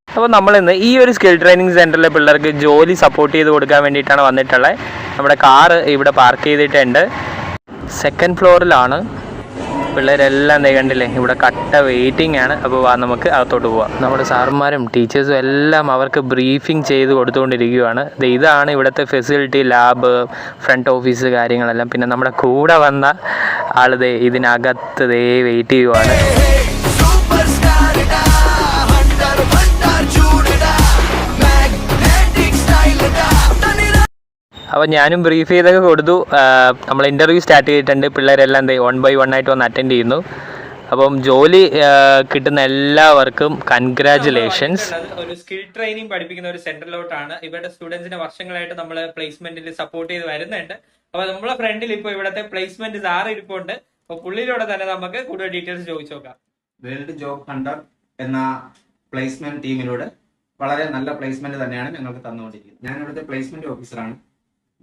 അപ്പോൾ നമ്മളിന്ന് ഈ ഒരു സ്കിൽ ട്രെയിനിങ് സെൻറ്ററിലെ പിള്ളേർക്ക് ജോലി സപ്പോർട്ട് ചെയ്ത് കൊടുക്കാൻ വേണ്ടിയിട്ടാണ് വന്നിട്ടുള്ളത്. നമ്മുടെ കാറ് ഇവിടെ പാർക്ക് ചെയ്തിട്ടുണ്ട്. സെക്കൻഡ് ഫ്ലോറിലാണ്. പിള്ളേരെല്ലാം കണ്ടില്ലേ, ഇവിടെ കട്ട വെയിറ്റിംഗ് ആണ്. അപ്പോൾ നമുക്ക് അകത്തോട്ട് പോവാം. നമ്മുടെ സാറുമാരും ടീച്ചേഴ്സും എല്ലാം അവർക്ക് ബ്രീഫിംഗ് ചെയ്ത് കൊടുത്തുകൊണ്ടിരിക്കുകയാണ്. ഇതാണ് ഇവിടുത്തെ ഫെസിലിറ്റി, ലാബ്, ഫ്രണ്ട് ഓഫീസ് കാര്യങ്ങളെല്ലാം. പിന്നെ നമ്മുടെ കൂടെ വന്ന ആൾ ഇതിനകത്ത് വെയിറ്റ് ചെയ്യുവാണ്. അപ്പോൾ ഞാനും ബ്രീഫ് ചെയ്തൊക്കെ കൊടുത്തു. നമ്മൾ ഇൻ്റർവ്യൂ സ്റ്റാർട്ട് ചെയ്തിട്ടുണ്ട്. പിള്ളേരെല്ലാം 1 by 1 ആയിട്ട് വന്ന് അറ്റൻഡ് ചെയ്യുന്നു. അപ്പം ജോലി കിട്ടുന്ന എല്ലാവർക്കും കൺഗ്രാജുലേഷൻസ്. ഒരു സ്കിൽ ട്രെയിനിങ് പഠിപ്പിക്കുന്ന ഒരു സെന്ററിലോട്ടാണ്. ഇവരുടെ സ്റ്റുഡൻസിനെ വർഷങ്ങളായിട്ട് നമ്മൾ പ്ലേസ്മെന്റിൽ സപ്പോർട്ട് ചെയ്ത് വരുന്നുണ്ട്. അപ്പോൾ നമ്മളെ ഫ്രണ്ടിൽ ഇപ്പോൾ ഇവിടുത്തെ പ്ലേസ്മെന്റ് സാർ ഇരിപ്പുണ്ട്. അപ്പോൾ പുള്ളിയിലൂടെ തന്നെ നമുക്ക് കൂടുതൽ ഡീറ്റെയിൽസ് ചോദിച്ചു നോക്കാം. വേൾഡ് ജോബ് ഹണ്ടർ എന്ന പ്ലേസ്മെന്റ് ടീമിലൂടെ വളരെ നല്ല പ്ലേസ്മെന്റ് തന്നെയാണ് ഞങ്ങൾക്ക് തന്നുകൊണ്ടിരിക്കുന്നത്. ഞാൻ ഇവിടുത്തെ പ്ലേസ്മെന്റ് ഓഫീസറാണ്.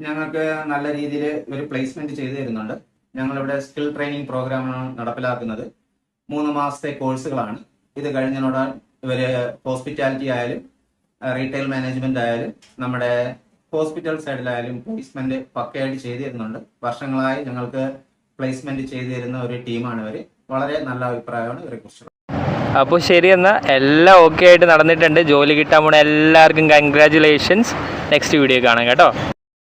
ഞങ്ങൾക്ക് നല്ല രീതിയിൽ ഒരു പ്ലേസ്മെന്റ് ചെയ്തു തരുന്നുണ്ട്. ഞങ്ങളിവിടെ സ്കിൽ ട്രെയിനിങ് പ്രോഗ്രാമാണ് നടപ്പിലാക്കുന്നത്. 3 മാസത്തെ കോഴ്സുകളാണ്. ഇത് കഴിഞ്ഞതിനോട് ഇവര് ഹോസ്പിറ്റാലിറ്റി ആയാലും റീറ്റെയിൽ മാനേജ്മെന്റ് ആയാലും നമ്മുടെ ഹോസ്പിറ്റൽ സൈഡിലായാലും പ്ലേസ്മെന്റ് പക്കയായിട്ട് ചെയ്തു തരുന്നുണ്ട്. വർഷങ്ങളായി ഞങ്ങൾക്ക് പ്ലേസ്മെന്റ് ചെയ്തു തരുന്ന ഒരു ടീമാണ് ഇവർ. വളരെ നല്ല അഭിപ്രായമാണ് ഇവരെ കുറിച്ച്. അപ്പോൾ ശരി, എന്നാൽ എല്ലാം ഓക്കെ ആയിട്ട് നടന്നിട്ടുണ്ട്. ജോലി കിട്ടാൻ പോണ എല്ലാവർക്കും കൺഗ്രാജുലേഷൻസ്. നെക്സ്റ്റ് വീഡിയോ കാണാം കേട്ടോ.